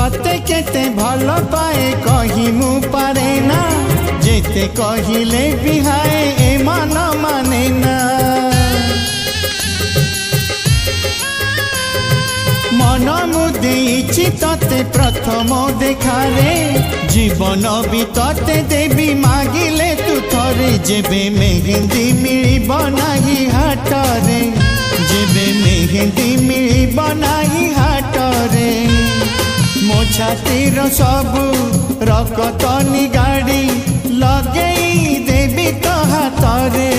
तते केते भल पाए कही मु पारे ना जेते कहिले बिहाए ए मन माने ना मन मुदेइछि तते प्रथम देखारे जीवन भी तते देवी मागिले तू थरे जेबे मेहंदी मिलिब नाही हाटरे जेबे मेहंदी मिलिब नाही हाटरे मो छातीर सबु रकत निगाड़ी लगेई देवी तो हाथरे।